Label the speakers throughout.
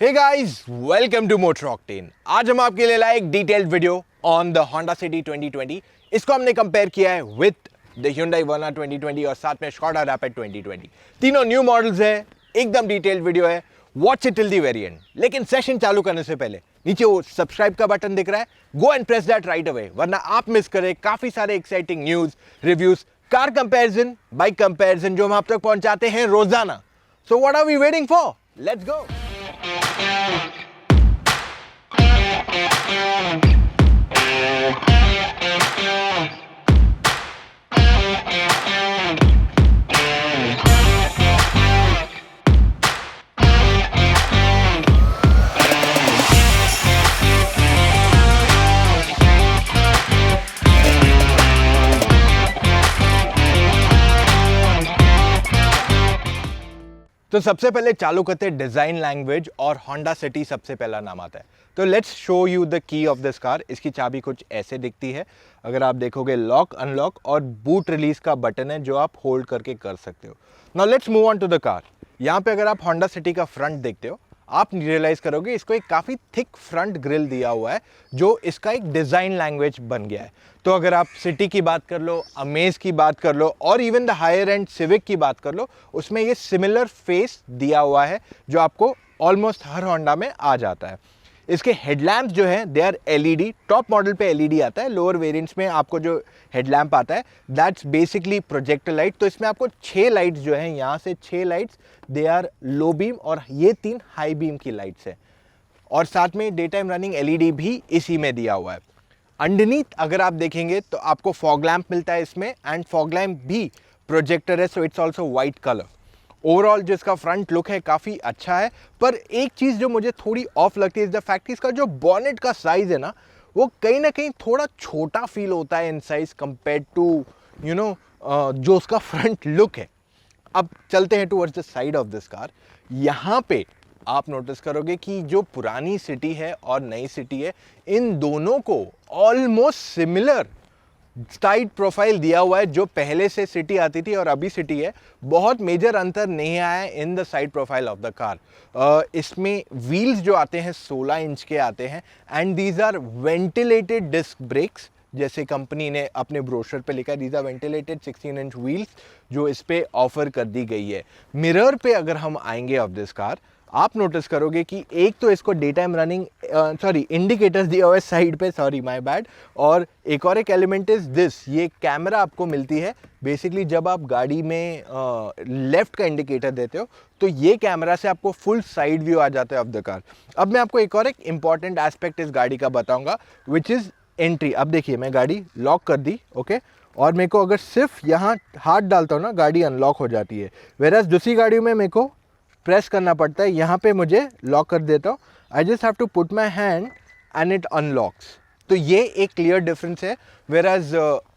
Speaker 1: Hey guys, welcome to Motor Octane. आज हम आपके लिए लाए एक detailed video on the Honda City 2020। इसको हमने कंपेयर किया है विद द Hyundai Verna 2020 और साथ में Skoda Rapid 2020। तीनों न्यू मॉडल्स है, एकदम डिटेल्ड वीडियो है। Watch it till the very and. लेकिन सेशन चालू करने से पहले नीचे वो सब्सक्राइब का बटन दिख रहा है, go and press that right away, वरना आप मिस करें काफी सारे exciting news, reviews, car comparison, bike comparison जो हम आप तक पहुंचाते हैं रोजाना। So what are we waiting for? Let's go. तो सबसे पहले चालू करते हैं डिजाइन लैंग्वेज, और होंडा सिटी सबसे पहला नाम आता है। तो let's show you the key of this car. इसकी चाबी कुछ ऐसे दिखती है। अगर आप देखोगे लॉक अनलॉक और बूट रिलीज का बटन है जो आप होल्ड करके कर सकते हो। Now let's move on to the car. यहाँ पे अगर आप होंडा सिटी का फ्रंट देखते हो, आप रियलाइज करोगे इसको एक काफी थिक फ्रंट ग्रिल दिया हुआ है जो इसका एक डिजाइन लैंग्वेज बन गया है। तो अगर आप सिटी की बात कर लो, अमेज की बात कर लो, और even the higher end Civic की बात कर लो, उसमें ये सिमिलर फेस दिया हुआ है जो आपको ऑलमोस्ट हर होंडा में आ जाता है। इसके हेडलैम्प्स जो हैं they are LED. Top model पे एलईडी आता है, लोअर वेरिएंट्स में आपको जो हेडलैम्प आता है दैट्स बेसिकली प्रोजेक्टर लाइट। तो इसमें आपको 6 लाइट्स जो हैं, यहाँ से 6 lights they are low beam, और ये 3 हाई बीम की लाइट्स हैं। और साथ में डे टाइम रनिंग एलईडी भी इसी में दिया हुआ है। अंडरनीथ अगर आप देखेंगे तो आपको फॉग लैम्प मिलता है इसमें, एंड फॉग लैम्प भी प्रोजेक्टर है, so it's also white colour. Overall जो इसका फ्रंट लुक है काफ़ी अच्छा है, पर एक चीज़ जो मुझे थोड़ी ऑफ लगती है इज द फैक्ट कि इसका जो बॉनेट का साइज़ है ना, वो कहीं ना कहीं थोड़ा छोटा फील होता है इन साइज कंपेयर टू जो उसका फ्रंट लुक है। अब चलते हैं towards the side of this car. यहाँ पे आप नोटिस करोगे कि जो पुरानी सिटी है और नई सिटी है, इन दोनों को ऑलमोस्ट सिमिलर साइड प्रोफाइल दिया हुआ है। जो पहले से सिटी आती थी और अभी सिटी है, बहुत मेजर अंतर नहीं आया है in the side profile of the car. इसमें व्हील्स जो आते हैं 16 इंच के आते हैं, and these are ventilated disc brakes, जैसे कंपनी ने अपने ब्रोशर पे लिखा है these are ventilated 16 inch wheels जो इस पे ऑफर कर दी गई है। मिरर पे अगर हम आएंगे ऑफ दिस कार, आप नोटिस करोगे कि एक तो इसको डे टाइम रनिंग इंडिकेटर्स दिया हुआ है साइड पे, सॉरी माय बैड, और एक एलिमेंट इज दिस, ये कैमरा आपको मिलती है बेसिकली जब आप गाड़ी में लेफ्ट का इंडिकेटर देते हो, तो ये कैमरा से आपको फुल साइड व्यू आ जाता है ऑफ द कार। अब मैं आपको एक इंपॉर्टेंट एस्पेक्ट इस गाड़ी का बताऊंगा विच इज एंट्री। अब देखिए मैं गाड़ी लॉक कर दी, ओके, और मेरे को अगर सिर्फ यहाँ हाथ डालता हूँ ना, गाड़ी अनलॉक हो जाती है। वेराज दूसरी गाड़ियों में मेरे को प्रेस करना पड़ता है, यहाँ पे मुझे लॉक कर देता हूँ। I just have to put my hand and it unlocks. तो ये एक क्लियर डिफरेंस है। वेराज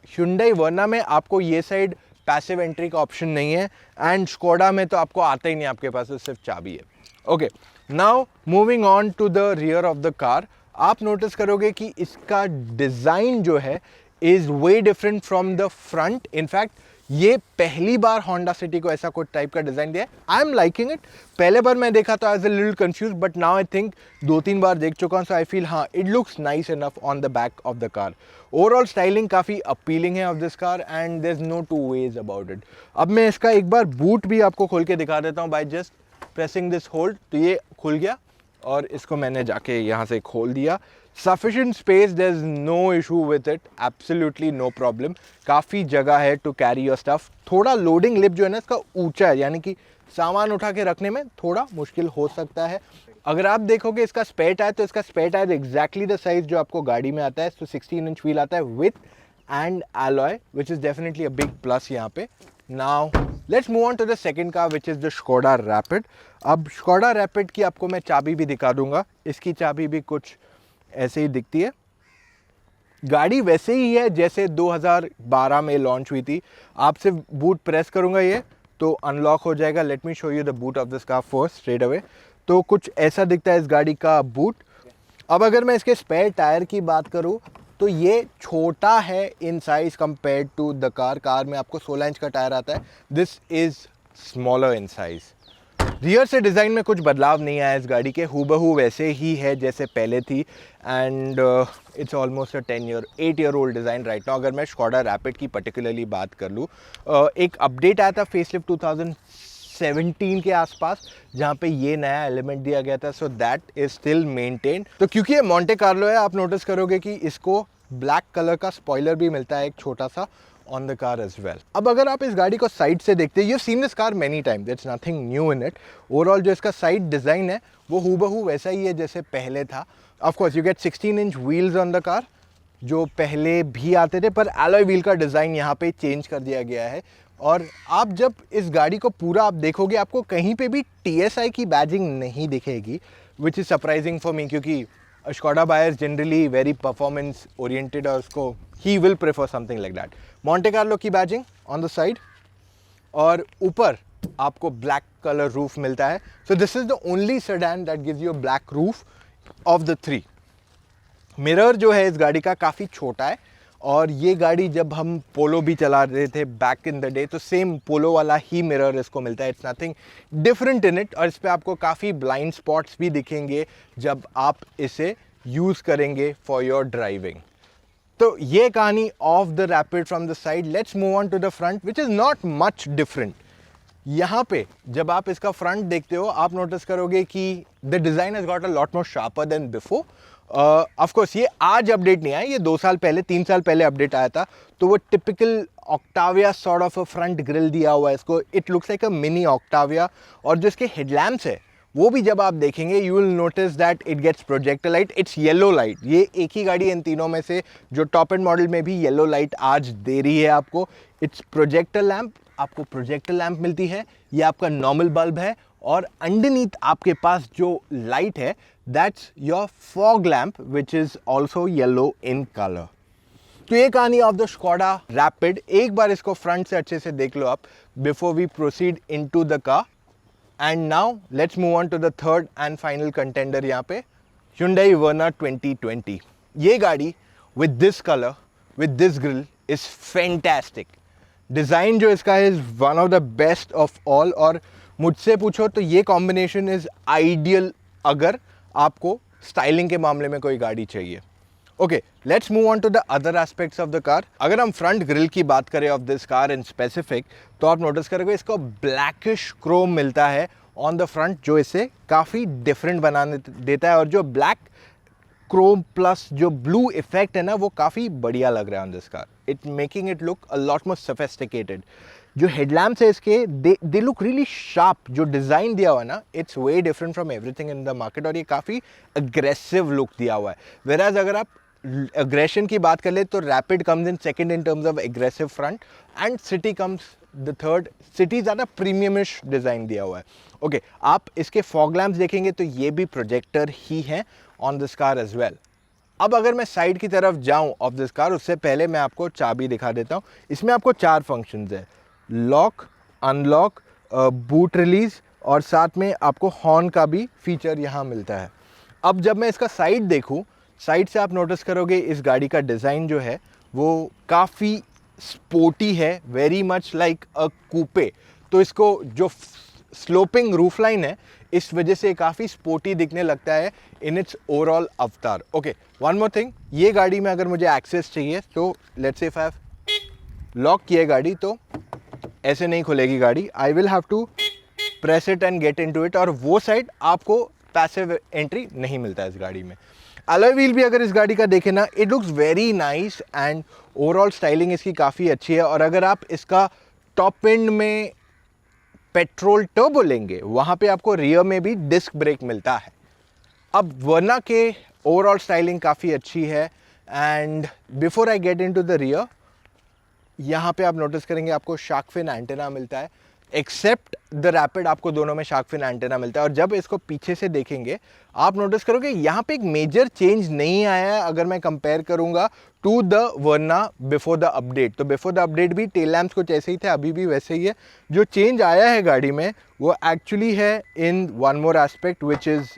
Speaker 1: Hyundai Verna में आपको ये साइड पैसिव एंट्री का ऑप्शन नहीं है, एंड Skoda में तो आपको आता ही नहीं, आपके पास तो सिर्फ चाबी है। Okay, now moving on to the rear of the car, आप नोटिस करोगे कि इसका डिज़ाइन जो है is way different from the front. In fact ये पहली बार होंडा सिटी को ऐसा कोई टाइप का डिज़ाइन दिया है। I am liking it. पहले बार मैं देखा तो I was a little confuse, but now I think 2-3 बार देख चुका हूँ, सो आई फील हाँ it looks nice enough on the back of the car. Overall styling काफ़ी अपीलिंग है of this car, and there is no two ways about it. अब मैं इसका एक बार बूट भी आपको खोल के दिखा देता हूँ by just pressing this hold. तो ये खुल गया और इसको मैंने जाके यहाँ से खोल दिया। Sufficient space, there's no issue with it, absolutely no problem. काफ़ी जगह है to carry your stuff. थोड़ा लोडिंग लिप जो है ना इसका ऊंचा है, यानी कि सामान उठा के रखने में थोड़ा मुश्किल हो सकता है। अगर आप देखोगे इसका स्पेयर टायर, तो इसका spare tyre exactly the size जो आपको गाड़ी में आता है। तो 16 इंच व्हील आता है with and alloy, which is definitely a big plus यहाँ पे। Now let's move on to the second car, which is the Skoda Rapid. अब Skoda Rapid की आपको मैं चाबी भी दिखा दूंगा। इसकी चाबी भी कुछ ऐसे ही दिखती है। गाड़ी वैसे ही है जैसे 2012 में लॉन्च हुई थी। आप सिर्फ बूट प्रेस करूंगा ये तो अनलॉक हो जाएगा। Let me show you the boot of this car first straight away. तो कुछ ऐसा दिखता है इस गाड़ी का बूट। अब अगर मैं इसके स्पेयर टायर की बात करूं तो ये छोटा है in size compare to the car. Car में आपको 16 इंच का टायर आता है, this is smaller in size. Rear से डिज़ाइन में कुछ बदलाव नहीं आया इस गाड़ी के, हूबहू वैसे ही है जैसे पहले थी। And it's almost 8 year old design right now. अगर मैं स्कोडा रैपिड की पर्टिकुलरली बात कर लूँ, एक अपडेट आया था फेसलिफ्ट 2017 के आसपास, जहाँ पे ये नया एलिमेंट दिया गया था, so that is still maintain. तो क्योंकि ये मोंटे कार्लो है, आप नोटिस करोगे कि इसको ब्लैक कलर का स्पॉइलर भी मिलता है एक छोटा सा on the car as well. अब अगर आप इस गाड़ी को साइड से देखते हैं, you seen this car many time, that's nothing new in it. Overall जो इसका साइड डिज़ाइन है वो हूबहू वैसा ही है जैसे पहले था। Of course you get 16 inch wheels on the car, जो पहले भी आते थे, पर एलॉय व्हील का डिज़ाइन यहाँ पे चेंज कर दिया गया है। और आप जब इस गाड़ी को पूरा आप देखोगे, आपको कहीं पे भी TSI की बैजिंग नहीं दिखेगी, which is surprising for me, क्योंकि Skoda buyers generally very performance oriented और उसको ही will prefer something like that. Monte Carlo की बैजिंग ऑन द साइड और ऊपर आपको ब्लैक कलर रूफ मिलता है। So this is the only sedan that gives you a black roof of the 3। Mirror जो है इस गाड़ी का काफ़ी छोटा है, और ये गाड़ी जब हम पोलो भी चला रहे थे बैक इन द डे, तो सेम पोलो वाला ही मिरर इसको मिलता है। It's nothing different in it. और इस पर आपको काफ़ी ब्लाइंड स्पॉट्स भी दिखेंगे जब आप इसे यूज़ करेंगे फॉर योर ड्राइविंग। तो ये कहानी of the Rapid from the side. Let's move on to the front, which is not much different. यहाँ पे जब आप इसका फ्रंट देखते हो, आप नोटिस करोगे कि the design has got a lot more sharper than before. Of course ये आज अपडेट नहीं आया, ये 2 साल पहले 3 साल पहले अपडेट आया था। तो वो typical Octavia sort of a front grille दिया हुआ है इसको, it looks like a mini Octavia. और जो इसके हेडलैम्प्स है वो भी जब आप देखेंगे, you will notice that it gets projector light, it's yellow light. ये एक ही गाड़ी इन तीनों में से जो टॉप एंड मॉडल में भी येलो लाइट आज दे रही है आपको। इट्स प्रोजेक्टर लैम्प, आपको प्रोजेक्टर लैम्प मिलती है, ये आपका नॉर्मल बल्ब है, और अंडरनीथ आपके पास जो लाइट है that's your fog lamp, which is also yellow in colour. तो ये कहानी ऑफ द स्कोडा रैपिड। एक बार इसको फ्रंट से अच्छे से देख लो आप before we proceed into the car. And now let's move on to the third and final contender यहाँ पे, Hyundai Verna 2020। ये गाड़ी with this colour, with this grille is fantastic. Design जो इसका is one of the best of all, और मुझसे पूछो तो ये कॉम्बिनेशन इज़ आइडियल अगर आपको स्टाइलिंग के मामले में कोई गाड़ी चाहिए। Okay, let's move on to the other aspects of the car. अगर हम फ्रंट ग्रिल की बात करें of this car in specific, तो आप नोटिस करोगे इसको ब्लैकिश क्रोम मिलता है ऑन द फ्रंट, जो इसे काफ़ी डिफरेंट बनाने देता है। और जो ब्लैक क्रोम प्लस जो ब्लू इफेक्ट है ना, वो काफ़ी बढ़िया लग रहा है on this car, it making it look a lot more sophisticated. जो हेडलैम्प्स है इसके, दे लुक रियली शार्प। जो डिज़ाइन दिया हुआ है ना, it's way different from everything in the market, और ये काफ़ी अग्रेसिव लुक दिया हुआ है। वेराज अगर आप अग्रेशन की बात कर ले तो rapid comes in second in terms of aggressive front, and city comes the third. City ज़्यादा प्रीमियमिश डिज़ाइन दिया हुआ है। ओके, आप इसके फॉग लैम्प्स देखेंगे तो ये भी प्रोजेक्टर ही हैं on this car as well. अब अगर मैं साइड की तरफ जाऊं ऑफ दिस कार, उससे पहले मैं आपको चाबी दिखा देता हूं। इसमें आपको 4 फंक्शंस है, लॉक, अनलॉक, बूट रिलीज, और साथ में आपको हॉर्न का भी फीचर यहाँ मिलता है। अब जब मैं इसका साइड देखूं, साइड से आप नोटिस करोगे इस गाड़ी का डिज़ाइन जो है वो काफ़ी स्पोर्टी है, वेरी मच लाइक अ कूपे। तो इसको जो स्लोपिंग रूफ लाइन है, इस वजह से काफ़ी स्पोर्टी दिखने लगता है इन इट्स ओवरऑल अवतार। ओके, वन मोर थिंग, ये गाड़ी में अगर मुझे एक्सेस चाहिए तो let's say if I have lock किया गाड़ी तो ऐसे नहीं खुलेगी गाड़ी, I will have to press it and get into it, और वो साइड आपको पैसिव एंट्री नहीं मिलता है इस गाड़ी में। अलॉय व्हील भी अगर इस गाड़ी का देखें ना, it looks very nice and overall styling इसकी काफ़ी अच्छी है। और अगर आप इसका टॉप एंड में पेट्रोल टर्बो लेंगे, वहाँ पे आपको रियर में भी डिस्क ब्रेक मिलता है। अब वर्ना के ओवरऑल स्टाइलिंग काफ़ी अच्छी है। And before I get into the rear, यहाँ पे आप नोटिस करेंगे आपको शार्क फिन एंटेना मिलता है। एक्सेप्ट द रैपिड आपको दोनों में शार्क फिन एंटेना मिलता है। और जब इसको पीछे से देखेंगे आप नोटिस करोगे यहाँ पे एक मेजर चेंज नहीं आया है अगर मैं कंपेयर करूँगा to the Verna before the update. तो बिफोर द अपडेट भी टेल लैम्प्स कुछ ऐसे ही थे, अभी भी वैसे ही है। जो चेंज आया है गाड़ी में वो एक्चुअली है in one more aspect which is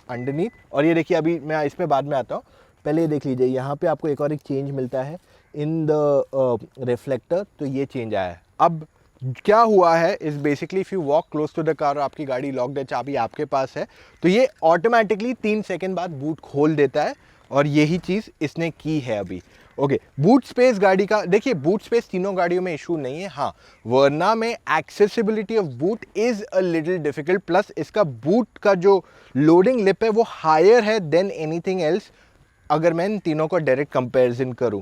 Speaker 1: underneath. और ये देखिए, अभी मैं इसमें बाद में आता हूँ, पहले ये देख लीजिए, यहाँ पे आपको एक और एक चेंज मिलता है इन द रिफ्लेक्टर। तो ये चेंज आया है। अब क्या हुआ है is basically if you walk close to the car, आपकी गाड़ी लॉक्ड है, चाबी आपके पास है, तो ये ऑटोमेटिकली 3 सेकंड बाद बूट खोल देता है, और यही चीज़ इसने की है अभी। ओके, बूट स्पेस गाड़ी का देखिए, बूट स्पेस तीनों गाड़ियों में इशू नहीं है। हाँ, वरना में accessibility of boot is a little difficult, plus इसका बूट का जो लोडिंग लिप है वो हायर है देन एनीथिंग एल्स, अगर मैं इन तीनों को डायरेक्ट कंपैरिजन करूं।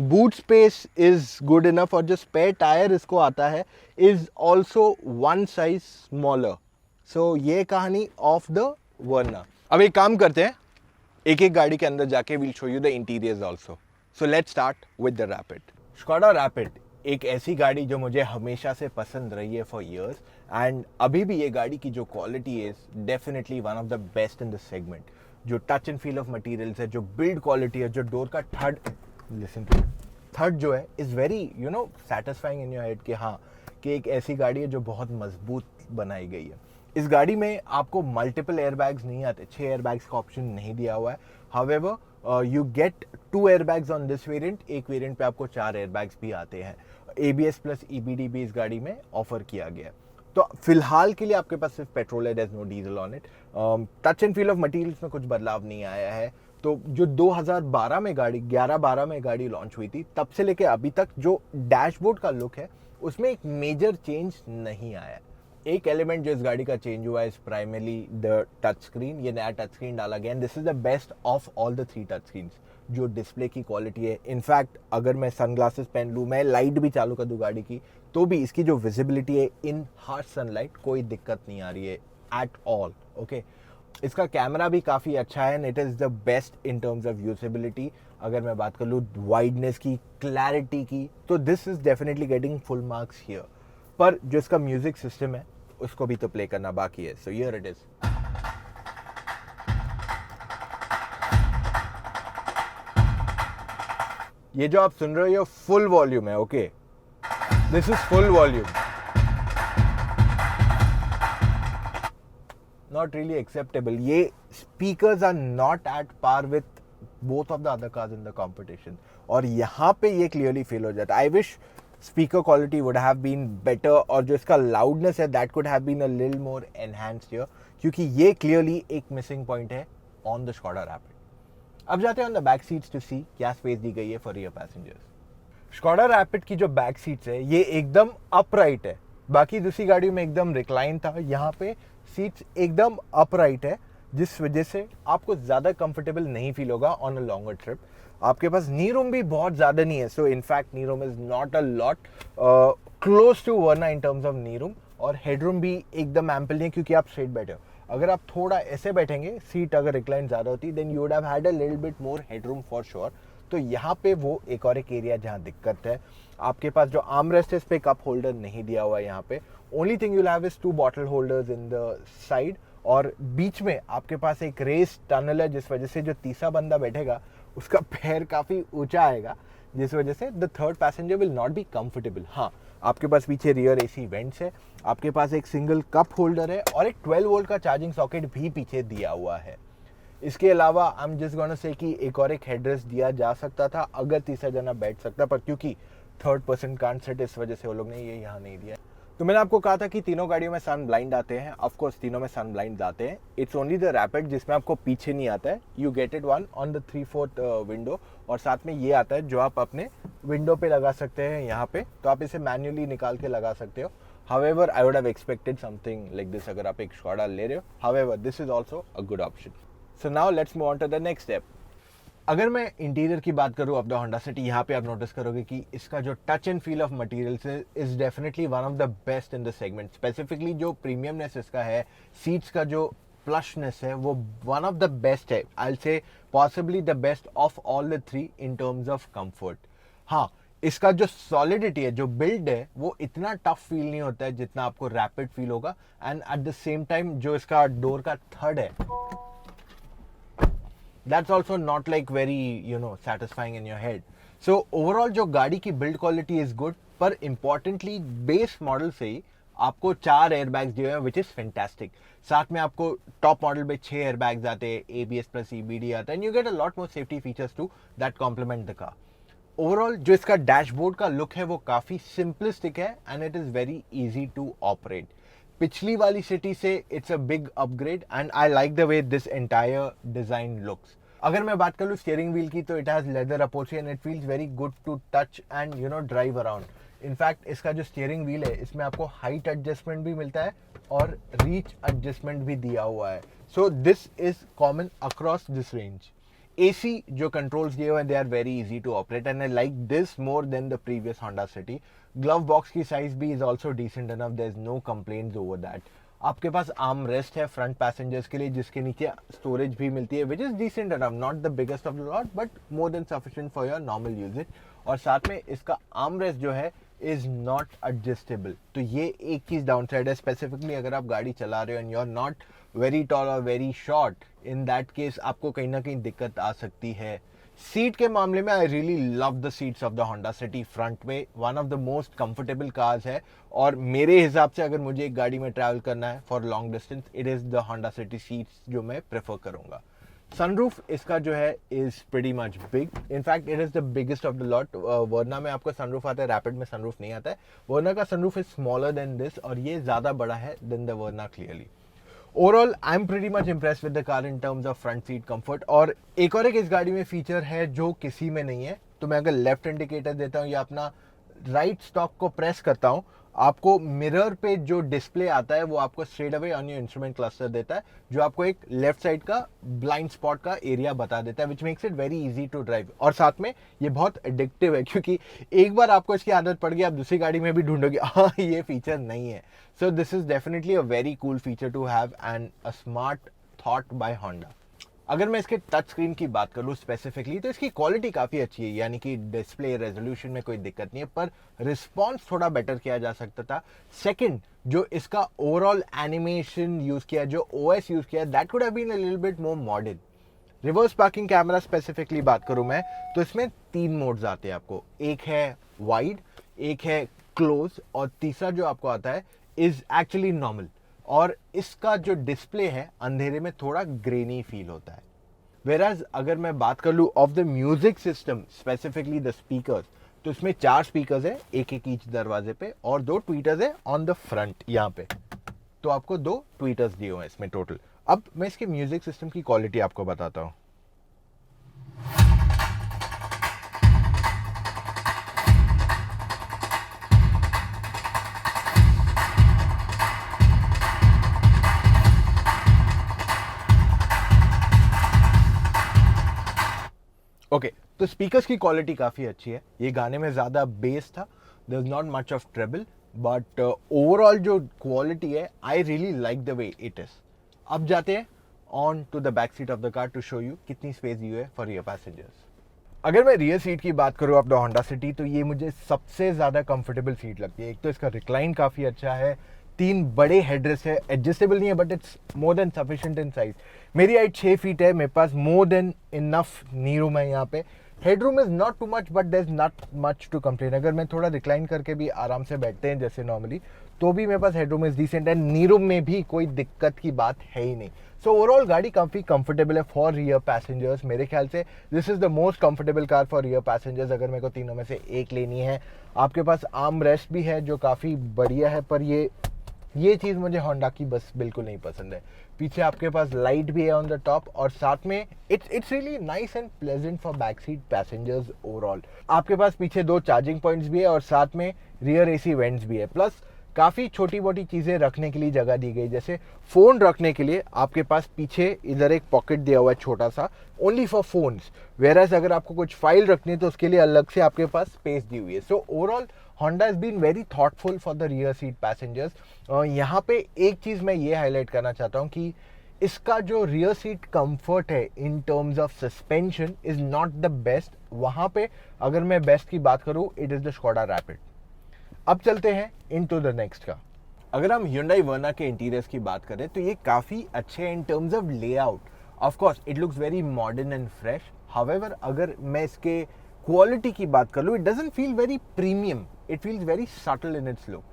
Speaker 1: Boot space is good enough, और जो स्पेयर टायर इसको आता है इज ऑल्सो 1 साइज स्मॉलर। सो ये कहानी ऑफ द वर्ना। अब एक काम करते हैं, एक एक गाड़ी के अंदर जाके we'll show you the interiors also. So let's start with the Rapid. Skoda Rapid एक ऐसी गाड़ी जो मुझे हमेशा से पसंद रही है फॉर ईयर्स, एंड अभी भी ये गाड़ी की जो quality is definitely one of the best in the segment. जो touch and feel of materials है, जो बिल्ड क्वालिटी है, जो डोर का थर्ड, लिसन टू थर्ड जो है is very satisfying in your head कि हाँ, कि एक ऐसी गाड़ी है जो बहुत मजबूत बनाई गई है। इस गाड़ी में आपको मल्टीपल एयरबैग्स नहीं आते, 6 एयरबैग्स का ऑप्शन नहीं दिया हुआ है। However you get 2 airbags on this variant, एक वेरिएंट पे आपको 4 एयरबैग्स भी आते हैं। ABS प्लस EBD भी इस गाड़ी में ऑफर किया गया है। तो फिलहाल के लिए आपके पास सिर्फ पेट्रोल है, there is no diesel on it. Touch and feel of materials में कुछ बदलाव नहीं आया है। तो जो 2012 में गाड़ी 11-12 में गाड़ी लॉन्च हुई थी, तब से लेके अभी तक जो डैशबोर्ड का लुक है उसमें एक मेजर चेंज नहीं आया है। एक एलिमेंट जो इस गाड़ी का चेंज हुआ है is primarily the touch screen. ये नया टच स्क्रीन डाला गया, and this is the best of all the 3 touch screen. जो डिस्प्ले की क्वालिटी है, इनफैक्ट अगर मैं सनग्लासेस पहन लूँ, मैं लाइट भी चालू कर दूँ गाड़ी की, तो भी इसकी जो विजिबिलिटी है इन हार्श सनलाइट कोई दिक्कत नहीं आ रही है एट ऑल। ओके, इसका कैमरा भी काफ़ी अच्छा है, and it is the best in terms of usability. अगर मैं बात कर लूँ वाइडनेस की, क्लैरिटी की, तो this is definitely getting full marks here. पर जो इसका म्यूजिक सिस्टम है उसको भी तो प्ले करना बाकी है। So here it is. ये जो आप सुन रहे हो ये फुल वॉल्यूम है। Okay, this is full volume, not really acceptable. ये speakers are not at par with both of the other cars in the competition, और यहाँ पे ये क्लियरली फील हो जाता है। I wish speaker quality would have been better, और जो इसका लाउडनेस है that could have been a little more enhanced here, क्योंकि ये क्लियरली एक मिसिंग पॉइंट है ऑन द स्कोडा रैपिड। अब जाते हैं on the back seats to see क्या स्पेस दी गई है for rear passengers. Skoda Rapid की जो बैक सीट्स है ये एकदम अपराइट है, बाकी दूसरी गाड़ियों में एकदम रिक्लाइन था, यहाँ पे सीट्स एकदम अपराइट है, जिस वजह से आपको ज़्यादा कंफर्टेबल नहीं फील होगा ऑन अ लॉन्गर ट्रिप। आपके पास नी रूम भी बहुत ज़्यादा नहीं है, so in fact knee room is not a lot close to Verna in terms of knee room, और हेड रूम भी एकदम एम्पल नहीं है क्योंकि आप स्ट्रेट बैठे हो। अगर आप थोड़ा ऐसे बैठेंगे, सीट अगर रिक्लाइन ज़्यादा होती, then you would have had a little bit more head room for sure. तो यहाँ पे वो एक और एक एरिया जहाँ दिक्कत है। आपके पास जो आर्म रेस्ट है इस पे कप होल्डर नहीं दिया हुआ है यहाँ पे। Only thing you have is 2 bottle holders in the side, और बीच में आपके पास एक रेस टनल है, जिस वजह से जो तीसरा बंदा बैठेगा उसका पैर काफ़ी ऊंचा आएगा, जिस वजह से the third passenger will not be comfortable. हाँ, आपके पास पीछे रियर AC वेंट्स है, आपके पास एक सिंगल कप होल्डर है, और एक 12 वोल्ट का चार्जिंग सॉकेट भी पीछे दिया हुआ है। इसके अलावा I am just gonna say कि एक और एक हेडरेस्ट दिया जा सकता था अगर तीसरा जना बैठ सकता, पर क्योंकि थर्ड पर्सन कांट सिट, इस वजह से वो लोग ने ये यहाँ नहीं दिया। तो मैंने आपको कहा था कि तीनों गाड़ियों में सन ब्लाइंड आते हैं। ऑफ कोर्स तीनों में सन ब्लाइंड आते हैं। इट्स ओनली द रैपिड जिसमें आपको पीछे नहीं आता है। You get it one on the 3/4 window, और साथ में ये आता है जो आप अपने विंडो पे लगा सकते हैं यहाँ पे, तो आप इसे मैन्युअली निकाल के लगा सकते हो। However, I would have expected something like this अगर आप एक Skoda ले रहे हो। However, this is also a good option. So now let's move on to the next step. अगर मैं इंटीरियर की बात करूँ ऑफ द होंडा सिटी, यहाँ पे आप नोटिस करोगे कि इसका जो touch and feel of materials is definitely one of the best in the segment. Specifically जो प्रीमियमनेस इसका है, सीट्स का जो प्लशनेस है, वो वन ऑफ द बेस्ट है। I will say possibly the best of all the 3 in terms of comfort. हाँ, इसका जो सॉलिडिटी है, जो बिल्ड है, वो इतना टफ फील नहीं होता है जितना आपको रैपिड फील होगा। And at the same time जो इसका डोर का थर्ड है, that's also not like very satisfying in your head. So overall जो गाड़ी की बिल्ड क्वालिटी इज गुड, पर इंपॉर्टेंटली बेस मॉडल से ही आपको 4 एयरबैग्स दिए हैं, विच इज फैंटास्टिक। साथ में आपको टॉप मॉडल में 6 एयरबैग्स आते हैं, ABS प्लस EBD आता है, and you get a lot more safety features to that complement the car. Overall जो इसका डैशबोर्ड का लुक है वो काफ़ी सिंपलिस्टिक है and it is very easy to operate. पिछली वाली सिटी से it's a big upgrade and I like the way this entire design looks. अगर मैं बात कर लूँ स्टीयरिंग व्हील की, तो it has leather upholstery and it feels very good to touch and drive around. In fact इसका जो स्टीयरिंग व्हील है इसमें आपको हाइट एडजस्टमेंट भी मिलता है और रीच एडजस्टमेंट भी दिया हुआ है। So this is common across this range. AC जो कंट्रोल्स दिए हुए हैं, they are very easy to operate and I like this more than the previous Honda City. Glove box की साइज भी is also decent enough, there is no complaints over that. आपके पास arm rest है front passengers के लिए, जिसके नीचे storage भी मिलती है, which is decent enough, not the biggest of the lot but more than sufficient for your normal usages. और साथ में इसका आर्म रेस्ट जो है इज नॉट एडजस्टेबल, तो ये एक चीज डाउन साइड है। स्पेसिफिकली अगर आप गाड़ी चला रहे हो and you are not very tall और very short, in that case आपको कहीं ना कहीं दिक्कत आ सकती है। सीट के मामले में I really love the seats of the Honda City. Front में one of the most comfortable cars है और मेरे हिसाब से अगर मुझे एक गाड़ी में ट्रैवल करना है for long distance, it is the Honda City seats जो मैं प्रेफर करूंगा। सनरूफ इसका जो है is pretty much big, in fact it is the biggest of the lot. Verna में आपको सनरूफ आता है, रैपिड में सनरूफ नहीं आता है। वर्ना का sunroof is smaller than this और ये ज्यादा बड़ा है than the Verna clearly. Overall I am pretty much impress with the car in terms of front seat comfort. और एक इस गाड़ी में फीचर है जो किसी में नहीं है, तो मैं अगर लेफ्ट इंडिकेटर देता हूँ या अपना राइट स्टॉप को प्रेस करता हूँ, आपको मिरर पे जो डिस्प्ले आता है वो आपको straight away on your instrument cluster देता है, जो आपको एक लेफ्ट साइड का ब्लाइंड स्पॉट का एरिया बता देता है, which makes it very easy to drive. और साथ में ये बहुत एडिक्टिव है, क्योंकि एक बार आपको इसकी आदत पड़ गई, आप दूसरी गाड़ी में भी ढूंढोगे हाँ ये फीचर नहीं है। So this is definitely a very cool feature to have and a smart thought by Honda. अगर मैं इसके टच स्क्रीन की बात करूँ स्पेसिफिकली, तो इसकी क्वालिटी काफ़ी अच्छी है, यानी कि डिस्प्ले रेजोल्यूशन में कोई दिक्कत नहीं है, पर रिस्पॉन्स थोड़ा बेटर किया जा सकता था। सेकंड, जो इसका ओवरऑल एनिमेशन यूज़ किया, जो OS यूज़ किया, that could have been a little bit more modern. Reverse parking camera specifically बात करूँ मैं, तो इसमें 3 मोड्स आते हैं आपको, एक है वाइड, एक है क्लोज और तीसरा जो आपको आता है इज एक्चुअली नॉर्मल। और इसका जो डिस्प्ले है अंधेरे में थोड़ा ग्रेनी फील होता है। वेराज अगर मैं बात कर लूँ of the music system, specifically the speakers, तो इसमें 4 स्पीकर्स है, एक एक ईच दरवाजे पे, और 2 ट्वीटर्स है ऑन द फ्रंट यहाँ पे, तो आपको 2 ट्वीटर्स दिए हुए हैं इसमें टोटल। अब मैं इसके म्यूजिक सिस्टम की क्वालिटी आपको बताता हूँ। ओके, तो स्पीकर्स की क्वालिटी काफ़ी अच्छी है। ये गाने में ज़्यादा बेस था, there is not much of treble, but overall जो क्वालिटी है I really like the way it is. अब जाते हैं on to the back seat of the car to show you कितनी स्पेस दी हुई है फॉर रियर पैसेंजर्स। अगर मैं रियर सीट की बात करूँ ऑफ द होंडा सिटी, तो ये मुझे सबसे ज़्यादा कंफर्टेबल सीट लगती है। एक तो इसका रिक्लाइन काफ़ी अच्छा है, 3 बड़े हेडरेस्ट है, एडजस्टेबल नहीं है but it's more than sufficient in size. मेरी हाइट 6 फीट है, मेरे पास more than enough knee room है यहाँ पे। Headroom is not too much but there is not much to complain. अगर मैं थोड़ा रिक्लाइन करके भी आराम से बैठते हैं जैसे नॉर्मली, तो भी मेरे पास headroom is decent and knee room में भी कोई दिक्कत की बात है ही नहीं। सो ओवरऑल गाड़ी काफ़ी कंफर्टेबल है फॉर रियर पैसेंजर्स। मेरे ख्याल से this is the most comfortable car for rear passengers अगर मेरे को तीनों में से एक लेनी है। आपके पास आर्म रेस्ट भी है जो काफ़ी बढ़िया है, पर ये चीज़ मुझे होंडा की बस बिल्कुल नहीं पसंद है। पीछे आपके पास लाइट भी है ऑन द टॉप और साथ में it's really nice and pleasant for back seat passengers overall. आपके पास पीछे 2 चार्जिंग पॉइंट्स भी है और साथ में रियर AC वेंट्स भी है, प्लस काफ़ी छोटी मोटी चीज़ें रखने के लिए जगह दी गई, जैसे फ़ोन रखने के लिए आपके पास पीछे इधर एक पॉकेट दिया हुआ है छोटा सा, ओनली फॉर फोन्स। वेरएज अगर आपको कुछ फाइल रखनी है तो उसके लिए अलग से आपके पास स्पेस दी हुई है। So overall Honda has been very thoughtful for the rear seat passengers. यहाँ पे एक चीज़ मैं ये हाईलाइट करना चाहता हूँ कि इसका जो रियर सीट कंफर्ट है इन terms of suspension is not the best. वहाँ पे अगर मैं बेस्ट की बात करूँ, it is the Skoda Rapid. अब चलते हैं इनटू द नेक्स्ट का। अगर हम Hyundai Verna के इंटीरियर्स की बात करें तो ये काफ़ी अच्छे हैं in terms of layout. Of course it looks very modern and fresh. However अगर मैं इसके क्वालिटी की बात कर लूँ, it doesn't feel very premium, it feels very subtle in its look.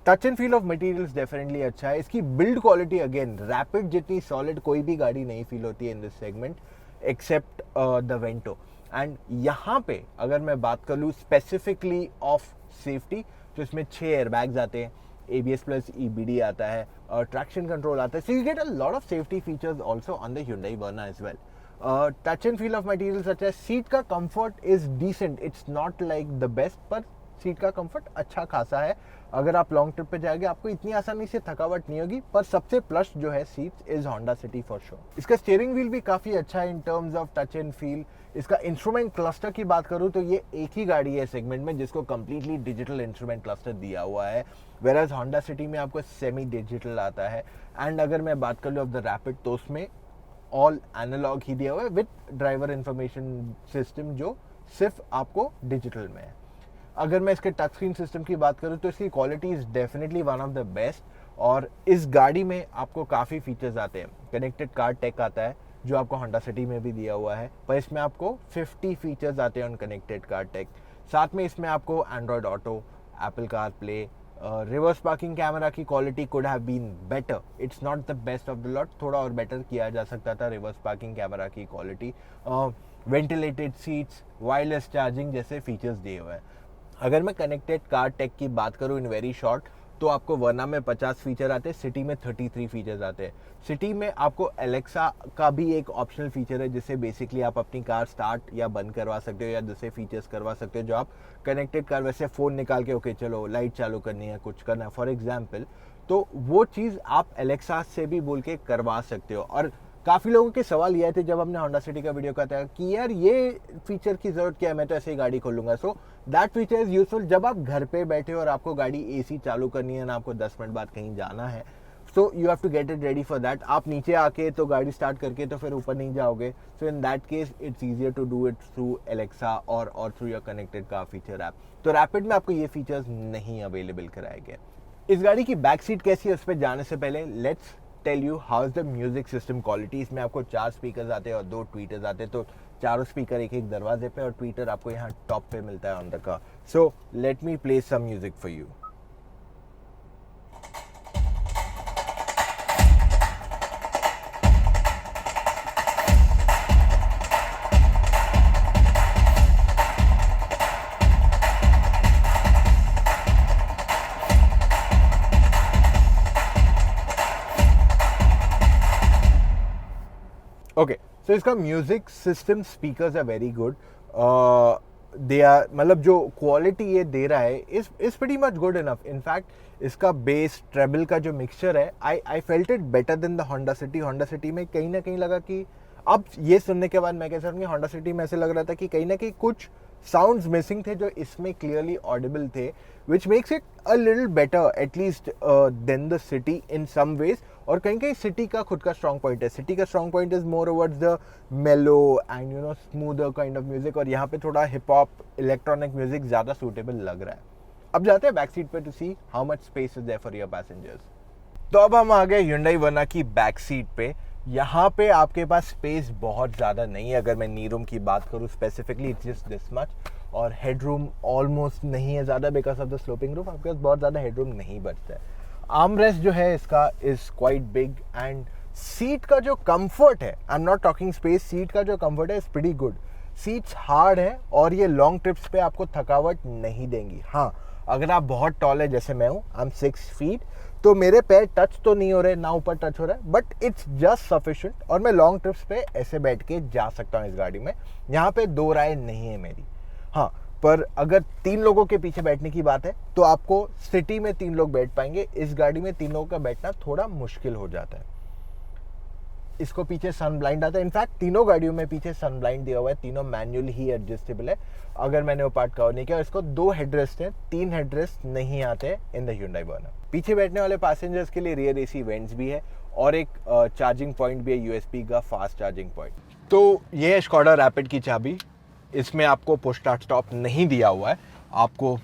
Speaker 1: Touch and feel of materials definitely अच्छा है। इसकी बिल्ड क्वालिटी अगेन रैपिड जितनी सॉलिड कोई भी गाड़ी नहीं फील होती है in this segment except the Vento. And यहाँ पे अगर मैं बात कर लूँ स्पेसिफिकली ऑफ सेफ्टी, तो इसमें 6 एयरबैग्स आते हैं, ABS प्लस EBD आता है और ट्रैक्शन कंट्रोल आता है, so you get a lot of safety features also on the Hyundai Verna as well. Touch and feel of material such as seat का comfort is decent, it's not like the best, पर seat का comfort अच्छा खासा है. अगर आप long trip पे जाएंगे आपको इतनी आसानी से थकावट नहीं होगी, पर सबसे प्लस जो है seats is Honda city for sure. इसका स्टीयरिंग व्हील भी काफ़ी अच्छा है इन terms of touch and feel. इसका इंस्ट्रूमेंट क्लस्टर की बात करूँ तो ये एक ही गाड़ी है सेगमेंट में जिसको कंप्लीटली डिजिटल इंस्ट्रूमेंट क्लस्टर दिया हुआ है, वेराज होंडा सिटी में आपको सेमी डिजिटल आता है. एंड अगर मैं बात कर लूँ ऑफ द रैपिड तो उसमें ऑल एनालॉग ही दिया हुआ है विद ड्राइवर इंफॉर्मेशन सिस्टम जो सिर्फ आपको डिजिटल में है. अगर मैं इसके टच स्क्रीन सिस्टम की बात करूँ तो इसकी quality is definitely one of the best, और इस गाड़ी में आपको काफ़ी फीचर्स आते हैं. कनेक्टेड कार टेक आता है जो आपको होंडा सिटी में भी दिया हुआ है, पर इसमें आपको 50 फीचर्स आते हैं ऑन कनेक्टेड कार टेक. साथ में इसमें आपको Android Auto, Apple Car Play, reverse parking camera की quality could have been better, it's not the best of the lot, थोड़ा और बेटर किया जा सकता था रिवर्स पार्किंग कैमरा की quality. Ventilated seats, wireless charging जैसे फीचर्स दिए हुए हैं. अगर मैं कनेक्टेड कार टेक की बात करूँ इन वेरी शॉर्ट, तो आपको वर्ना में 50 फीचर आते हैं, सिटी में 33 फीचर्स आते हैं. सिटी में आपको एलेक्सा का भी एक ऑप्शनल फीचर है जिससे बेसिकली आप अपनी कार स्टार्ट या बंद करवा सकते हो या दूसरे फीचर्स करवा सकते हो जो आप कनेक्टेड कार, वैसे फ़ोन निकाल के ओके चलो लाइट चालू करनी है, कुछ करना है फॉर एग्जाम्पल, तो वो चीज़ आप एलेक्सा से भी बोल के करवा सकते हो. और काफ़ी लोगों के सवाल ये आए थे जब हमने होंडा सिटी का वीडियो कहता है कि यार ये फीचर की ज़रूरत क्या है, मैं तो ऐसे ही गाड़ी खोलूँगा. So that feature is useful जब आप घर पे बैठे हो और आपको गाड़ी AC चालू करनी है ना, आपको 10 मिनट बाद कहीं जाना है, so you have to get it ready for that. आप नीचे आके तो गाड़ी स्टार्ट करके तो फिर ऊपर नहीं जाओगे, so in that case it's easier to do it through Alexa और through your connected car feature app. तो रैपिड में आपको ये फीचर्स नहीं अवेलेबल कराए गए. इस गाड़ी की बैक सीट कैसी है उस पर जाने से पहले let's tell you how is the music system quality. इसमें आपको 4 स्पीकर्स आते हैं और 2 ट्वीटर्स आते हैं, तो चारों स्पीकर एक दरवाजे पे और ट्वीटर आपको यहाँ टॉप पे मिलता है on the car. So let me play some music for you. Okay, so इसका music system speakers are very good. They are, मतलब जो क्वालिटी ये दे रहा है is pretty much good enough. In fact इसका बेस ट्रेबल का जो मिक्सचर है, I felt it better than the Honda City. Honda City में कहीं ना कहीं लगा कि, अब ये सुनने के बाद मैं कह सकता हूँ होंडा सिटी में ऐसे लग रहा था कि कहीं ना कहीं कुछ साउंड्स मिसिंग थे जो इसमें क्लियरली ऑडिबल थे, which makes it a little better at least than the City in some ways. और कहीं कहीं सिटी का खुद का स्ट्रॉन्ग पॉइंट है. सिटी का strong point is more towards the mellow and you know smoother kind of music, और यहाँ पे थोड़ा हिप हॉप इलेक्ट्रॉनिक म्यूजिक ज़्यादा सूटेबल लग रहा है. अब जाते हैं बैक सीट पे to see how much space is there for your passengers. तो अब हम आ गए Hyundai Verna की बैक सीट पे. यहाँ पे आपके पास स्पेस बहुत ज़्यादा नहीं है. अगर मैं नी रूम की बात करूँ specifically it's just this much, और हेड रूम ऑलमोस्ट नहीं है ज़्यादा because of the sloping roof. आपके पास बहुत ज़्यादा हेड रूम नहीं बचता है. आर्म रेस्ट जो है इसका is quite big, and seat का जो कंफर्ट है, I am not talking space, seat का जो कंफर्ट है is pretty good. Seats hard है और ये लॉन्ग ट्रिप्स पे आपको थकावट नहीं देंगी. हाँ, अगर आप बहुत टॉल है जैसे मैं हूँ, आई एम 6 फीट, तो मेरे पैर टच तो नहीं हो रहे, ना ऊपर टच हो रहा है, बट इट्स जस्ट सफिशिएंट, और मैं लॉन्ग ट्रिप्स पे ऐसे बैठ के जा सकता हूँ इस गाड़ी में. यहाँ पे 2 राय नहीं है मेरी. हाँ, पर अगर 3 लोगों के पीछे बैठने की बात है तो आपको सिटी में 3 लोग बैठ पाएंगे. इस गाड़ी में 3 लोगों का बैठना थोड़ा मुश्किल हो जाता है. इसको पीछे सन ब्लाइंड आता है. इनफैक्ट तीनों गाड़ियों में पीछे सन ब्लाइंड दिया हुआ है, तीनों मैनुअल ही एडजस्टेबल है. अगर मैंने वो पार्ट कवर नहीं किया, इसको 2 हेडरेस्ट हैं, 3 हेडरेस्ट नहीं आते इन द Hyundai Verna. पीछे बैठने वाले पैसेंजर्स के लिए रियर AC वेंट्स भी है और एक चार्जिंग पॉइंट भी है, USB का फास्ट चार्जिंग पॉइंट. तो ये है स्कोडा रैपिड की चाबी. इसमें आपको पुश स्टार्ट स्टॉप नहीं दिया हुआ है, आपको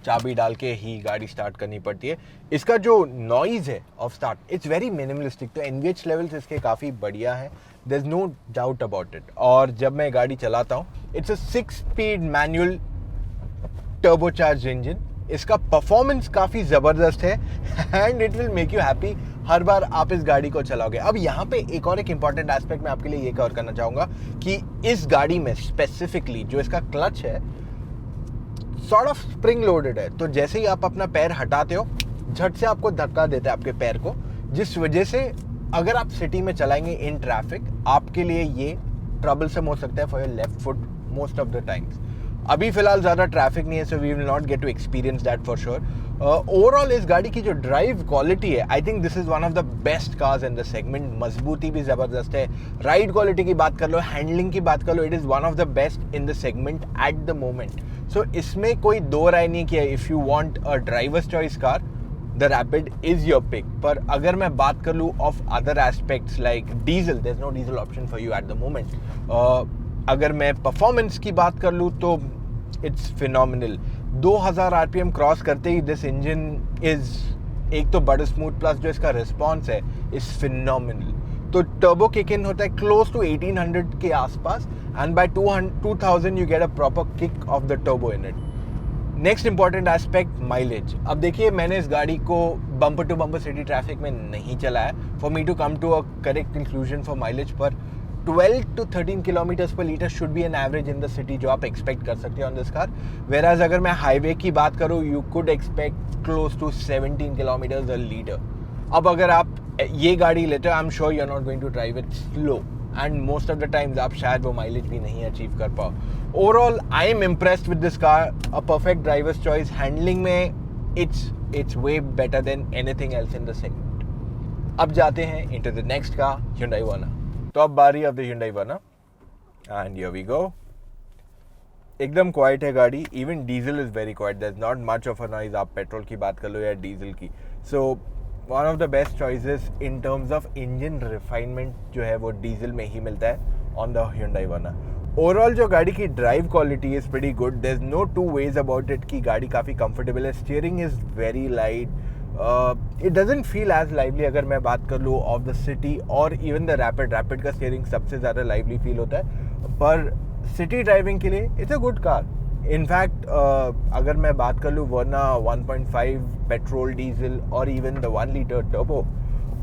Speaker 1: चाबी डाल के ही गाड़ी स्टार्ट करनी पड़ती है. इसका जो नॉइज़ है off start it's very minimalistic, तो NVH लेवल्स इसके काफ़ी बढ़िया है, there is no doubt about it. और जब मैं गाड़ी चलाता हूँ, it's a 6 speed manual turbocharge engine. इसका परफॉर्मेंस काफ़ी ज़बरदस्त है and it will make you happy. हर बार आप इस गाड़ी को चलाओगे। अब यहाँ पे एक इंपॉर्टेंट एस्पेक्ट मैं आपके लिए ये कवर करना चाहूँगा कि इस गाड़ी में स्पेसिफिकली जो इसका क्लच है सॉर्ट ऑफ स्प्रिंग लोडेड है, तो जैसे ही आप अपना पैर हटाते हो झट से आपको धक्का देता है आपके पैर को, जिस वजह से अगर आप सिटी में चलाएंगे इन ट्रैफिक आपके लिए ये ट्रबलसम हो सकता है for your left foot most of the times. अभी फिलहाल ज़्यादा ट्रैफिक नहीं है, so we will not get to experience that for sure. Overall इस गाड़ी की जो ड्राइव क्वालिटी है, I think this is one of the best cars in the segment. मजबूती भी ज़बरदस्त है, राइड क्वालिटी की बात कर लो, हैंडलिंग की बात कर लो, it is one of the best in the segment at the moment. So इसमें कोई दो राय नहीं कि if you want a driver's choice car the Rapid is your pick. पर अगर मैं बात कर लूँ of other aspects like diesel, there is no diesel option for you at the moment. अगर मैं परफॉर्मेंस की बात कर लूँ तो इट्स फिनोमिनल। 2000 आरपीएम क्रॉस करते ही दिस इंजन इज एक तो बड़ा स्मूथ, प्लस जो इसका रिस्पॉन्स है इज फिनोमिनल। तो टर्बो किक इन होता है क्लोज टू 1800 के आसपास, and by 2000 you get a proper kick of the turbo in it. Next important aspect mileage. अब देखिए मैंने इस गाड़ी को bumper to bumper city traffic में नहीं चलाया for me to come to a correct conclusion for mileage, पर 12 to 13 kilometres per litre should be an average in the city जो आप एक्सपेक्ट कर सकते हैं ऑन दिस कार। वेराज अगर मैं हाईवे की बात करूँ you could expect close to 17 kilometres a litre. अब अगर आप ये गाड़ी लेते हो I am sure you are not going to drive it slow, and most of the times आप शायद वो माइलेज भी नहीं अचीव कर पाओ। Overall I am impressed with this car, a perfect driver's choice. Handling में it's way better than anything else in the segment. अब जाते हैं into the next car, Hyundai Verna। तो अब बारी of the Hyundai Verna and here we go. एकदम quiet है गाड़ी, even diesel is very quiet, there is not much of a noise. आप पेट्रोल की बात कर लो या डीजल की, so one of the best choices in terms of engine refinement जो है वो डीजल में ही मिलता है on the Hyundai Verna। Overall जो गाड़ी की drive quality is pretty good, there is no two ways about it कि गाड़ी काफ़ी कंफर्टेबल है। Steering is very light, it doesn't feel as lively अगर मैं बात कर लूँ ऑफ द सिटी और इवन द रैपिड का स्टीयरिंग सबसे ज़्यादा लाइवली फील होता है, पर सिटी ड्राइविंग के लिए it's a good car. In fact अगर मैं बात कर लूँ वर्ना 1.5 पेट्रोल, डीजल और इवन द 1 लीटर टर्बो,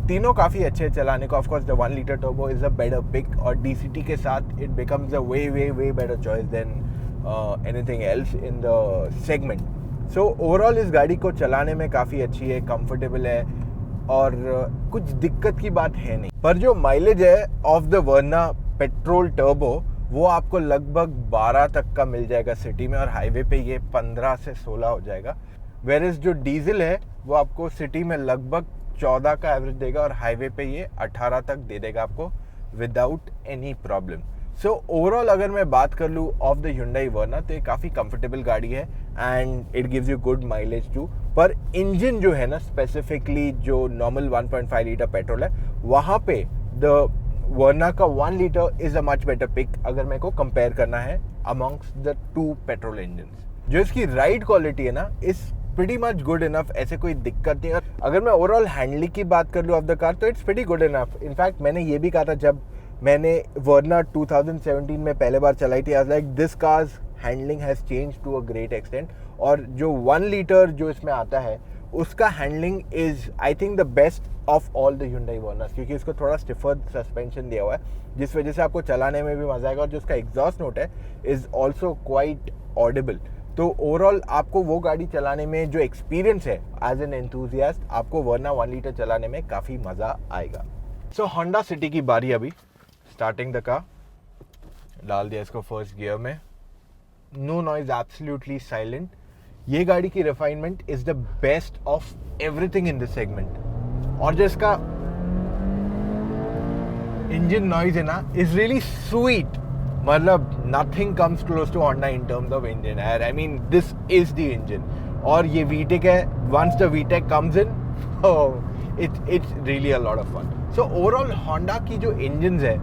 Speaker 1: तीनों काफ़ी अच्छे चलाने को। Of course the 1 litre turbo is a better pick, और DCT के साथ it becomes a way better choice than anything else in the segment. So overall इस गाड़ी को चलाने में काफ़ी अच्छी है, कंफर्टेबल है और कुछ दिक्कत की बात है नहीं। पर जो माइलेज है of the Verna petrol turbo वो आपको लगभग 12 तक का मिल जाएगा सिटी में, और हाईवे पे ये 15 से 16 हो जाएगा। वेरएज जो डीजल है वो आपको सिटी में लगभग 14 का एवरेज देगा और हाईवे पे ये 18 तक दे देगा आपको without any problem. So overall अगर मैं बात कर लूँ ऑफ द Hyundai Verna तो ये काफ़ी कंफर्टेबल गाड़ी है and it gives you good mileage too. पर इंजन जो है ना, स्पेसिफिकली जो नॉर्मल 1.5 लीटर पेट्रोल है, वहाँ पे द वर्ना का 1 litre is a much better pick अगर मेरे को कंपेयर करना है अमॉन्ग्स द 2 पेट्रोल इंजन। जो इसकी राइड क्वालिटी है ना is pretty much good enough, ऐसे कोई दिक्कत नहीं है। अगर मैं ओवरऑल हैंडलिंग की बात कर लूँ ऑफ द कार तो it's pretty good enough. In fact मैंने ये भी कहा था जब मैंने वर्ना 2017 में पहले बार चलाई थी, I was like this car's handling has change to a great extent. और जो 1 लीटर जो इसमें आता है उसका handling is I think the best of all the Hyundai Verna, क्योंकि इसको थोड़ा स्टिफर सस्पेंशन दिया हुआ है जिस वजह से आपको चलाने में भी मजा आएगा, और जो उसका एग्जॉस्ट नोट है इज ऑल्सो क्वाइट ऑडिबल। तो ओवरऑल आपको वो गाड़ी चलाने में जो एक्सपीरियंस है एज एन एंथुजियास्ट, आपको वर्ना 1 लीटर चलाने में काफ़ी मज़ा आएगा। सो Honda City की बारी अभी। स्टार्टिंग द कार, डाल दिया इसको फर्स्ट गियर में, नो नॉइज, एब्सोल्युटली साइलेंट। ये गाड़ी की refinement is the best of everything in this segment. और जो इसका इंजन नॉइज है ना इज रियली स्वीट, मतलब nothing comes close to Honda in terms of engine. I mean this is the engine. और ये VTEC है, once the VTEC comes in it's really a lot of fun. So overall Honda की जो engine है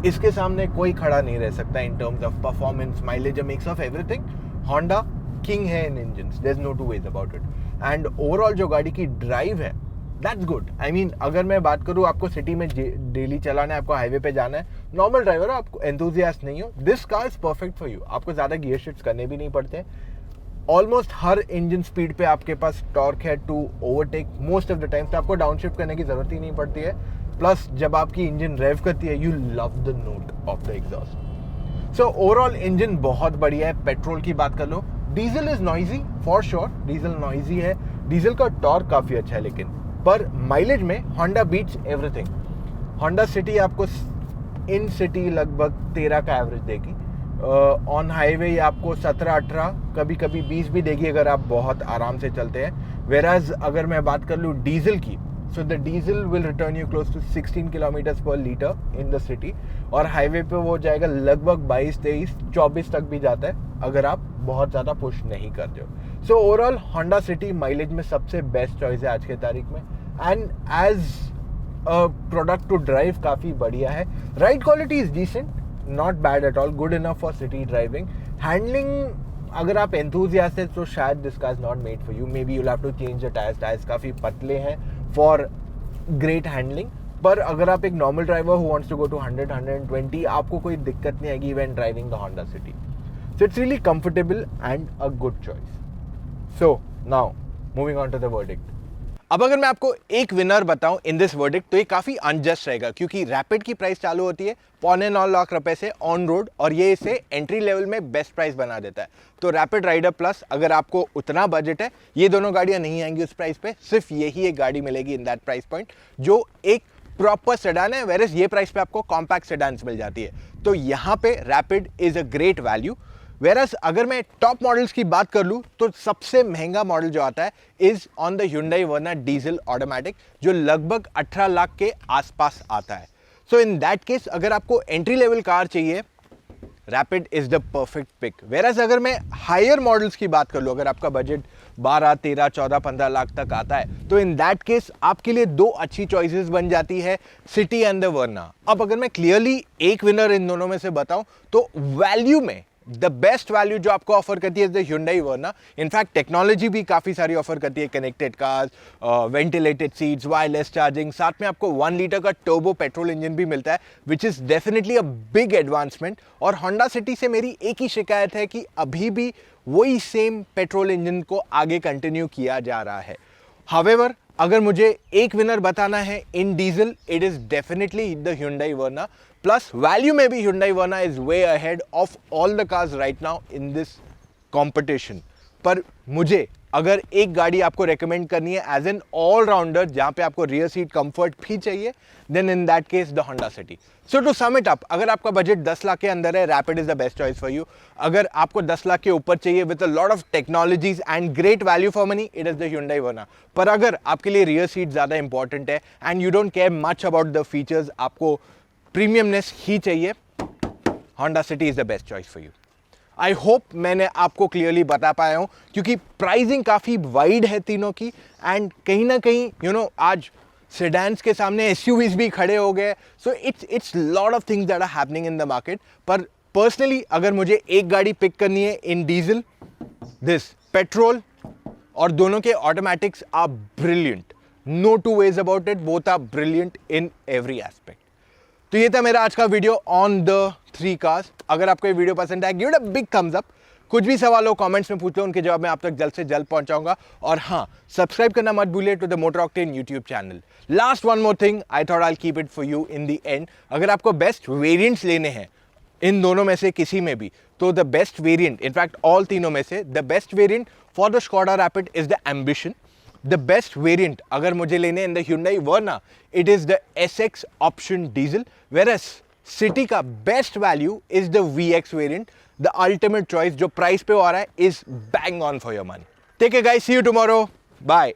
Speaker 1: इसके सामने कोई खड़ा नहीं रह सकता in terms of performance, mileage, mix of everything. Honda king है in engines, there is no two ways about it. And overall जो गाड़ी की ड्राइव है दैट्स गुड। आई मीन अगर मैं बात करूँ आपको सिटी में डेली चलाना है, आपको हाईवे पे जाना है, नॉर्मल ड्राइवर हो, आपको एंथुजियास्ट नहीं हो, this car is perfect for you. आपको ज़्यादा गियर शिफ्ट्स करने भी नहीं पड़ते, ऑलमोस्ट हर इंजन स्पीड पे आपके पास टॉर्क है to overtake most of the times, तो आपको डाउनशिफ्ट करने की जरूरत ही नहीं पड़ती है। प्लस जब आपकी इंजन रेव करती है, you love the note of the exhaust. So overall engine बहुत बढ़िया है। पेट्रोल की बात कर लो, diesel is noisy for sure, diesel noisy है, डीजल का टॉर्क काफी अच्छा है, लेकिन पर माइलेज में Honda beats everything. Honda City आपको इन सिटी लगभग 13 का एवरेज देगी, ऑन हाईवे आपको 17-18 कभी कभी 20 भी देगी अगर आप बहुत आराम से चलते हैं। वेराज अगर मैं बात कर लूँ डीजल की, so the diesel will return you close to 16 kilometres per litre in the city, और हाईवे पे वो जाएगा लगभग 22, 23, 24 तक भी जाता है अगर आप बहुत ज़्यादा पुश नहीं करते हो। So overall Honda City mileage में सबसे बेस्ट चॉइस है आज के तारीख में, and as product to drive काफ़ी बढ़िया है। Ride quality is decent, not bad at all, good enough for city driving. Handling अगर आप एंथुजियास्ट है तो शायद this car is not made for you, maybe you'll have to change the tyres, tyres काफ़ी पतले हैं for great handling. पर अगर आप एक normal driver who wants to go to 100-120, आपको कोई दिक्कत नहीं आएगी when driving the Honda City. So it's really comfortable and a good choice. So now moving on to the verdict. अब अगर मैं आपको एक विनर बताऊं इन दिस वर्डिक्ट, तो ये काफी अनजस्ट रहेगा, क्योंकि रैपिड की प्राइस चालू होती है 9.25 लाख रुपए से ऑन रोड, और ये इसे एंट्री लेवल में बेस्ट प्राइस बना देता है। तो रैपिड राइडर प्लस, अगर आपको उतना बजट है, ये दोनों गाड़ियां नहीं आएंगी उस प्राइस पे, सिर्फ यही एक गाड़ी मिलेगी इन दैट प्राइस पॉइंट, जो एक प्रॉपर सेडान है, वेरस ये प्राइस पे आपको कॉम्पैक्ट सेडान्स मिल जाती है। तो यहाँ पे Rapid is a great value. Versus अगर मैं टॉप मॉडल्स की बात कर लूँ, तो सबसे महंगा मॉडल जो आता है is on the Hyundai Verna diesel automatic, जो लगभग 18 लाख के आसपास आता है। सो इन दैट केस अगर आपको एंट्री लेवल कार चाहिए, Rapid is the perfect pick. Versus अगर मैं हायर मॉडल्स की बात कर लूँ, अगर आपका बजट 12, 13, 14, 15 लाख तक आता है, तो इन दैट केस आपके लिए दो अच्छी चॉइसेस बन जाती है, सिटी एंड द वर्ना। अब अगर मैं क्लियरली एक विनर इन दोनों में से बताऊं, तो वैल्यू में द बेस्ट वैल्यू जो आपको ऑफर करती है the Hyundai Verna। In fact technology भी काफ़ी सारी ऑफर करती है, connected cars, ventilated seats, wireless charging, साथ में आपको 1 लीटर का टर्बो पेट्रोल इंजन भी मिलता है, which is definitely a big advancement. और होंडा सिटी से मेरी एक ही शिकायत है कि अभी भी वही सेम पेट्रोल इंजन को आगे कंटिन्यू किया जा रहा है। हावेवर अगर मुझे एक विनर बताना है in diesel, it is definitely the Hyundai Verna। Plus value में भी Hyundai Verna is way ahead of all the cars right now in this competition. पर मुझे अगर एक गाड़ी आपको रेकमेंड करनी है एज एन ऑलराउंडर, जहां पे आपको रियर सीट कंफर्ट भी चाहिए, then in that case the Honda City. So to sum it up, अगर आपका बजट 10 लाख के अंदर है, Rapid is the best choice for you. अगर आपको 10 लाख के ऊपर चाहिए with a lot of technologies and great value for money, it is the Hyundai Verna। पर अगर आपके लिए रियर सीट ज्यादा इंपॉर्टेंट है and you don't care much about the features, आपको प्रीमियमनेस ही चाहिए, Honda city is the best choice for you. I hope मैंने आपको क्लियरली बता पाया हूं, क्योंकि प्राइसिंग काफ़ी वाइड है तीनों की, एंड कहीं ना कहीं आज सेडान्स के सामने एसयूवीज भी खड़े हो गए। So it's lot of things that are happening in the market. पर पर्सनली अगर मुझे एक गाड़ी पिक करनी है इन डीजल, दिस पेट्रोल और दोनों के automatics are brilliant, no two ways about it, both are brilliant in every aspect. तो ये था मेरा आज का वीडियो ऑन द 3 कार्स। अगर आपको ये वीडियो पसंद आया, give it a big thumbs up. कुछ भी सवाल हो कमेंट्स में पूछ लो, उनके जवाब मैं आप तक जल्द से जल्द पहुंचाऊंगा। और हाँ, सब्सक्राइब करना मत भूलिए to the Motor Octane YouTube channel. Last one more thing, I thought I keep it for you in the end. अगर आपको बेस्ट वेरिएंट्स लेने हैं इन दोनों में से किसी में भी, तो the best variant, in fact all तीनों में से the best variant for the Skoda Rapid is the ambition. The best variant अगर मुझे लेने in the Hyundai Verna, it is the SX option diesel, whereas City का best value is the VX variant, the ultimate choice जो price पे आ रहा है is bang on for your money. Take care guys, see you tomorrow, bye.